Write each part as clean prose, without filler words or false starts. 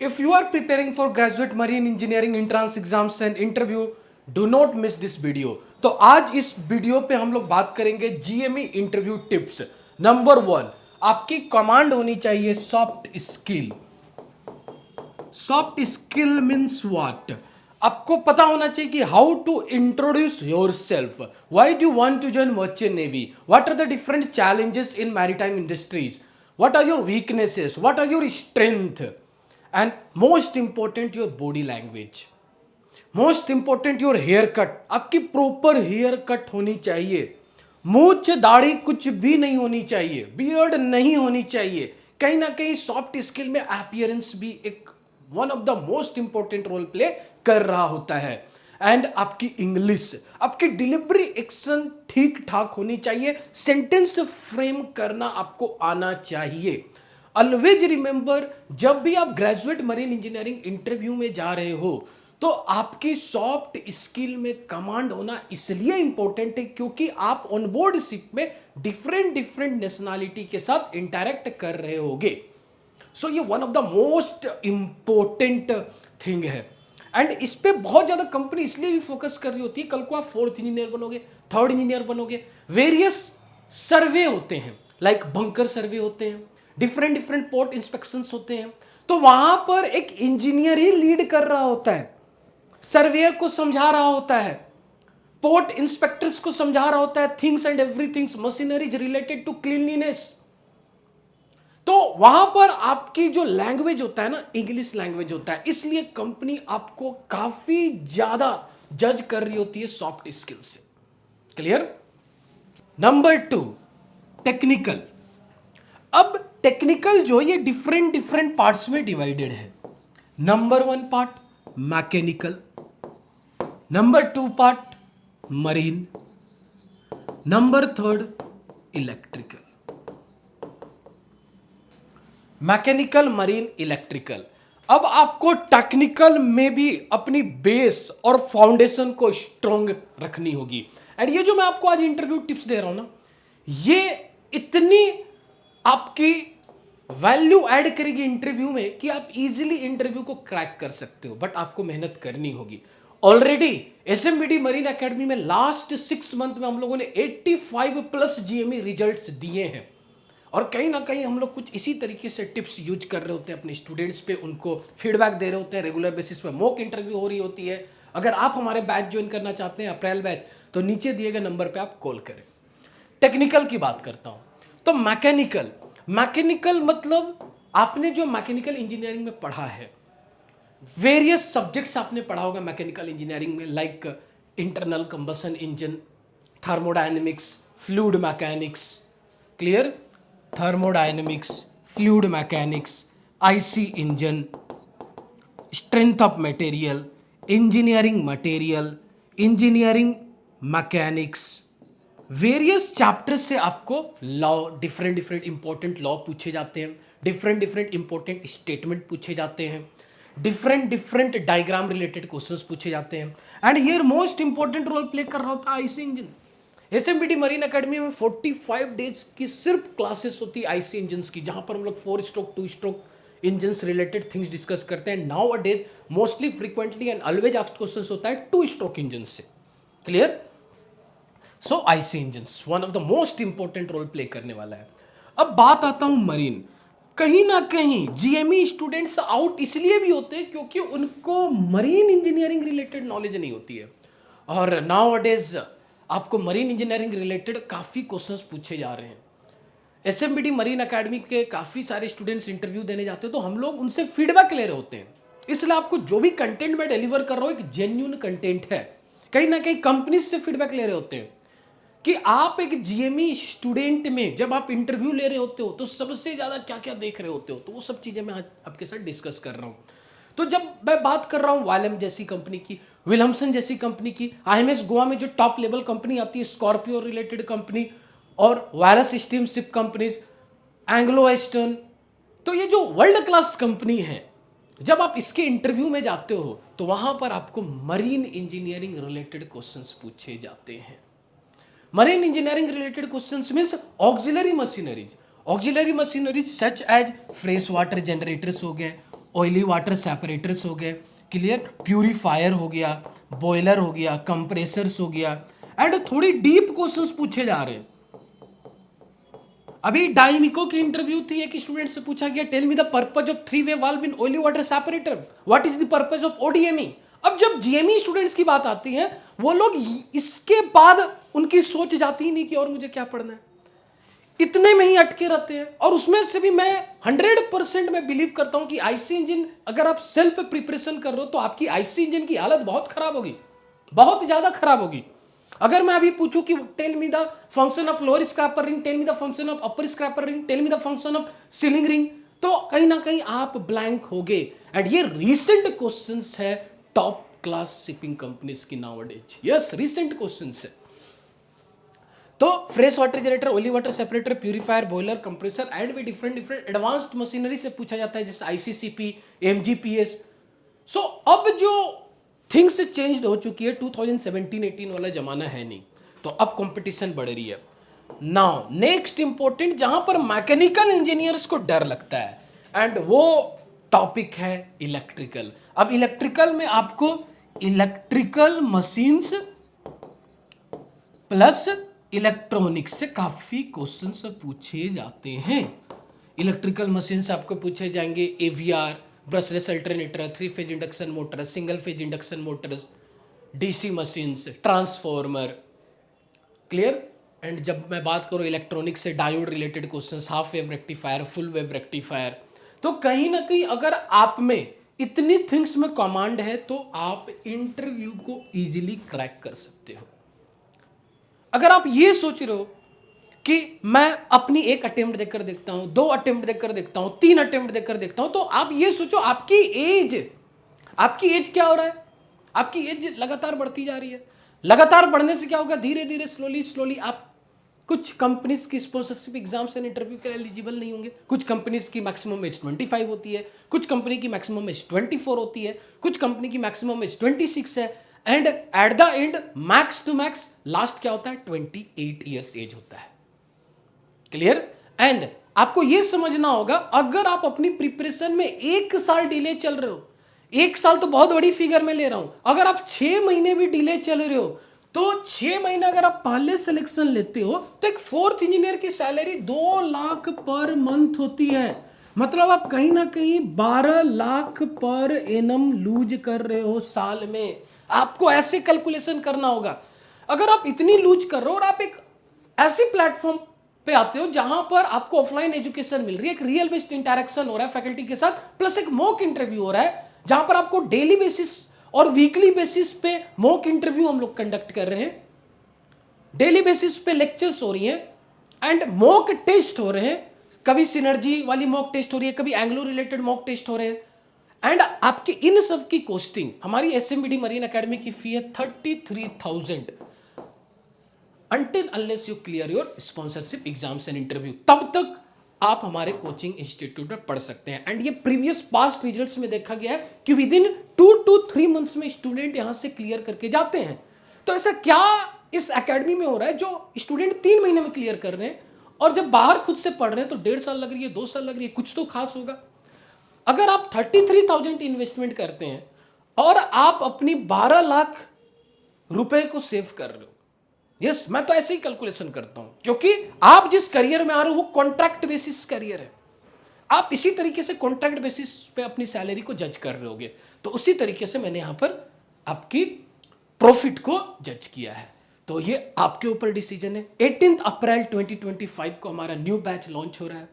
If you are preparing for graduate marine engineering entrance exams and interview, do not miss this video. तो आज इस video पे हम लोग बात करेंगे जीएमई इंटरव्यू टिप्स। नंबर 1, आपकी कमांड होनी चाहिए soft skill. Soft skill means what? आपको पता होना चाहिए कि how to introduce yourself, why do want to join merchant navy, what are the different challenges in maritime industries, what are your weaknesses, what are your strength, and most important your body language, most important your haircut. आपकी proper haircut होनी चाहिए, मूछ दाढ़ी कुछ भी नहीं होनी चाहिए, बियर्ड नहीं होनी चाहिए। कहीं ना कहीं सॉफ्ट स्किल में अपीयरेंस भी एक one of the most important role play कर रहा होता है। एंड आपकी इंग्लिश, आपकी डिलीवरी एक्शन ठीक ठाक होनी चाहिए, सेंटेंस फ्रेम करना आपको आना चाहिए। ऑलवेज रिमेंबर, जब भी आप ग्रेजुएट मरीन इंजीनियरिंग इंटरव्यू में जा रहे हो तो आपकी सॉफ्ट स्किल में कमांड होना इसलिए इंपॉर्टेंट है क्योंकि आप ऑनबोर्ड शिप में डिफरेंट नेशनैलिटी के साथ इंटरेक्ट कर रहे होगे। सो ये one of the most important thing है। एंड इस पे बहुत ज्यादा कंपनी इसलिए भी फोकस कर रही होती है, कल को आप फोर्थ इंजीनियर बनोगे, थर्ड इंजीनियर बनोगे, वेरियस सर्वे होते हैं, लाइक बंकर सर्वे होते हैं, डिफरेंट पोर्ट इंस्पेक्शंस होते हैं, तो वहां पर एक इंजीनियर ही लीड कर रहा होता है, सर्वेयर को समझा रहा होता है, पोर्ट इंस्पेक्टर्स को समझा रहा होता है, things and everythings machineries related to cleanliness. तो वहां पर आपकी जो लैंग्वेज होता है ना, इंग्लिश लैंग्वेज होता है, इसलिए कंपनी आपको काफी ज्यादा जज कर रही होती है सॉफ्ट स्किल से। क्लियर? Number 2, technical. अब टेक्निकल जो ये डिफरेंट पार्ट्स में डिवाइडेड है। Number 1 part mechanical, number 2 part marine, number 3 electrical. Mechanical, marine, electrical. अब आपको टेक्निकल में भी अपनी बेस और फाउंडेशन को स्ट्रॉन्ग रखनी होगी। एंड ये जो मैं आपको आज इंटरव्यू टिप्स दे रहा हूं ना, ये इतनी आपकी वैल्यू ऐड करेगी इंटरव्यू में कि आप इजीली इंटरव्यू को क्रैक कर सकते हो, बट आपको मेहनत करनी होगी। ऑलरेडी एसएमबीडी मरीन एकेडमी में लास्ट 6 मंथ में हम लोगों ने 85 प्लस जीएमई रिजल्ट्स दिए हैं, और कहीं ना कहीं हम लोग कुछ इसी तरीके से टिप्स यूज कर रहे होते हैं अपने स्टूडेंट्स पे, उनको फीडबैक दे रहे होते हैं, रेगुलर बेसिस पे मॉक इंटरव्यू हो रही होती है। अगर आप हमारे बैच ज्वाइन करना चाहते हैं, अप्रैल बैच, तो नीचे दिए गए नंबर पे आप कॉल करें। टेक्निकल की बात करता हूं तो मैकेनिकल, मैकेनिकल मतलब आपने जो मैकेनिकल इंजीनियरिंग में पढ़ा है, वेरियस सब्जेक्ट्स आपने पढ़ा होगा मैकेनिकल इंजीनियरिंग में, like internal combustion engine, thermodynamics, fluid mechanics. Clear? Thermodynamics, fluid mechanics, IC engine, strength of material, engineering material, engineering mechanics, various chapters से आपको लॉ, डिफरेंट इंपॉर्टेंट लॉ पूछे जाते हैं, डिफरेंट इंपॉर्टेंट स्टेटमेंट पूछे जाते हैं, different diagram related questions पूछे जाते हैं। एंड ये मोस्ट इंपॉर्टेंट रोल प्ले कर रहा होता है आईसी इंजन। एसएमबीडी मरीन एकेडमी में 45 डेज की सिर्फ क्लासेस होती है आईसी इंजन्स की, जहां पर हम लोग 4 stroke 2 stroke engines related things discuss करते हैं। Nowadays mostly frequently and always asked questions होता है 2 स्ट्रोक इंजन से। Clear? So IC engines one of the most important role play करने वाला है। अब बात आता हूं मरीन। कहीं ना कहीं जीएमई स्टूडेंट्स आउट इसलिए भी होते हैं क्योंकि उनको मरीन इंजीनियरिंग रिलेटेड नॉलेज नहीं होती है, और नाउ अ डेज आपको मरीन इंजीनियरिंग रिलेटेड काफ़ी क्वेश्चंस पूछे जा रहे हैं। एसएमबीडी मरीन एकेडमी के काफ़ी सारे स्टूडेंट्स इंटरव्यू देने जाते हैं, तो हम लोग उनसे फीडबैक ले रहे होते हैं। इसलिए आपको जो भी कंटेंट मैं डिलीवर कर रहा हूँ एक जेन्युइन कंटेंट है। कहीं ना कहीं कंपनी से फीडबैक ले रहे होते हैं कि आप एक जीएमई स्टूडेंट में जब आप इंटरव्यू ले रहे होते हो तो सबसे ज़्यादा क्या क्या देख रहे होते हो, तो वो सब चीज़ें मैं आज आपके साथ डिस्कस कर रहा हूँ। तो जब मैं बात कर रहा हूँ वालम जैसी कंपनी की, विल्हमसन जैसी कंपनी की, आईएमएस गोवा में जो टॉप लेवल कंपनी आती है, स्कॉर्पियो रिलेटेड कंपनी, और virus steam ship companies, Anglo western, तो ये जो वर्ल्ड क्लास कंपनी है, जब आप इसके इंटरव्यू में जाते हो तो वहां पर आपको मरीन इंजीनियरिंग रिलेटेड क्वेश्चंस पूछे जाते हैं। Marine engineering related questions means auxiliary machineries such as fresh water generators हो गए, ऑयली वाटर सेपरेटर्स हो गए, क्लियर, प्यूरीफायर हो गया, बॉयलर हो गया, कंप्रेसर्स हो गया, एंड थोड़ी डीप क्वेश्चंस पूछे जा रहे हैं। अभी डाइमिको की इंटरव्यू थी, एक स्टूडेंट से पूछा गया tell me the purpose of 3-वे valve in oily water separator, what is the purpose of ODME. अब जब जीएमई स्टूडेंट्स की बात आती है, वो लोग इसके बाद उनकी सोच जाती ही नहीं कि और मुझे क्या पढ़ना है, इतने में ही अटके रहते हैं। और उसमें से भी मैं 100% मैं बिलीव करता हूं कि आईसी इंजन अगर आप सेल्फ प्रिपरेशन कर रहे हो तो आपकी आईसी इंजन की हालत बहुत खराब होगी, बहुत ज्यादा खराब होगी। अगर मैं अभी पूछूं कि tell me the function of lower scraper ring, tell me the function of upper scraper ring, tell me the function of sealing ring, तो कहीं ना कहीं आप ब्लैंक होगे। एंड ये रिसेंट क्वेश्चंस है टॉप क्लास शिपिंग कंपनीज की nowadays, yes recent questions है। तो fresh water generator, oily water separator, purifier, boiler, compressor and भी डिफरेंट एडवांस्ड मशीनरी से पूछा जाता है, जैसे आईसीसीपी, एमजीपीएस। सो अब जो थिंग्स चेंज हो चुकी है, 2017-18 वाला जमाना है नहीं, तो अब कंपटीशन बढ़ रही है। नाउ नेक्स्ट इंपॉर्टेंट, जहां पर मैकेनिकल इंजीनियर्स को डर लगता है, एंड वो टॉपिक है इलेक्ट्रिकल। अब इलेक्ट्रिकल में आपको इलेक्ट्रिकल मशीन्स प्लस इलेक्ट्रॉनिक्स से काफी क्वेश्चंस पूछे जाते हैं। इलेक्ट्रिकल मशीन से आपको पूछे जाएंगे AVR, brushless alternator, 3 phase induction motor, single phase induction Motors, DC machines, transformer, clear. And जब मैं बात करूं इलेक्ट्रॉनिक्स से, diode related questions, half wave rectifier, full wave rectifier. तो कहीं ना कहीं अगर आप में इतनी थिंग्स में कमांड है तो आप इंटरव्यू को इजीली क्रैक कर सकते हो। अगर आप ये सोच रहे हो कि मैं अपनी एक अटेम्प्ट देकर देखता हूं, 2 अटेम्प्ट देकर देखता हूं, 3 अटेम्प्ट देकर देखता हूं, तो आप ये सोचो आपकी एज क्या हो रहा है, आपकी एज लगातार बढ़ती जा रही है। लगातार बढ़ने से क्या होगा, धीरे धीरे स्लोली आप कुछ कंपनीज की स्पॉन्सरशिप एग्जाम्स एंड इंटरव्यू के लिए एलिजिबल नहीं होंगे। कुछ कंपनीज की मैक्सिमम एज 25 होती है, कुछ कंपनी की मैक्सिमम एज 24 होती है, कुछ कंपनी की मैक्सिमम एज 26 है, and at the end max to max last क्या होता है, 28 ईयर्स एज होता है, क्लियर। एंड आपको यह समझना होगा, अगर आप अपनी प्रिपरेशन में 1 साल डिले चल रहे हो, 1 साल तो बहुत बड़ी फिगर में ले रहा हूं, अगर आप 6 महीने भी डिले चल रहे हो, तो 6 महीने अगर आप पहले सिलेक्शन लेते हो तो एक 4th इंजीनियर की सैलरी 2 लाख पर मंथ होती है। मतलब आप कहीं ना कहीं 12 लाख पर एनम लूज कर रहे हो साल में। आपको ऐसे कैलकुलेशन करना होगा। अगर आप इतनी लूज कर रहे हो और आप एक ऐसे प्लेटफॉर्म पे आते हो जहां पर आपको ऑफलाइन एजुकेशन मिल रही है, एक रियल बेस्ड इंटरेक्शन हो रहा है फैकल्टी के साथ, प्लस एक मॉक इंटरव्यू हो रहा है जहां पर आपको डेली बेसिस और वीकली बेसिस पे मॉक इंटरव्यू हम लोग कंडक्ट कर रहे हैं, डेली बेसिस पे लेक्चर्स हो रही हैं एंड मॉक टेस्ट हो रहे हैं। कभी सिनर्जी वाली मॉक टेस्ट हो रही है, कभी एंग्लो रिलेटेड मॉक टेस्ट हो रहे हैं। एंड आपके इन सब की कॉस्टिंग, हमारी एसएमबीडी मरीन एकेडमी की फी है 33,000 until unless you clear your sponsorship exams and interview। तब तक आप हमारे कोचिंग इंस्टीट्यूट में पढ़ सकते हैं। एंड ये प्रीवियस पास्ट रिजल्ट्स में देखा गया है कि विद इन 2 to 3 मंथ्स में स्टूडेंट यहां से क्लियर करके जाते हैं। तो ऐसा क्या इस एकेडमी में हो रहा है जो स्टूडेंट 3 महीने में क्लियर कर रहे हैं, और जब बाहर खुद से पढ़ रहे हैं तो 1.5 साल लग रही है, 2 साल लग रही है, कुछ तो खास होगा। अगर आप 33,000 इन्वेस्टमेंट करते हैं और आप अपनी 12 लाख रुपए को सेव कर रहे हो, यस मैं तो ऐसे ही कैलकुलेशन करता हूं, क्योंकि आप जिस करियर में आ रहे हो वो कॉन्ट्रैक्ट बेसिस करियर है। आप इसी तरीके से कॉन्ट्रैक्ट बेसिस पे अपनी सैलरी को जज कर रहे होगे, तो उसी तरीके से मैंने यहां पर आपकी प्रॉफिट को जज किया है। तो ये आपके ऊपर डिसीजन है। 18 अप्रैल 2025 को हमारा न्यू बैच लॉन्च हो रहा है।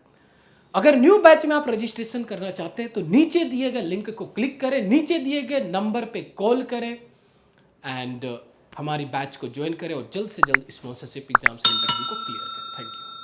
अगर न्यू बैच में आप रजिस्ट्रेशन करना चाहते हैं तो नीचे दिए गए लिंक को क्लिक करें, नीचे दिए गए नंबर पे कॉल करें एंड हमारी बैच को ज्वाइन करें और जल्द से जल्द स्पॉन्सरशिप एग्जाम से इंटरव्यू को क्लियर करें।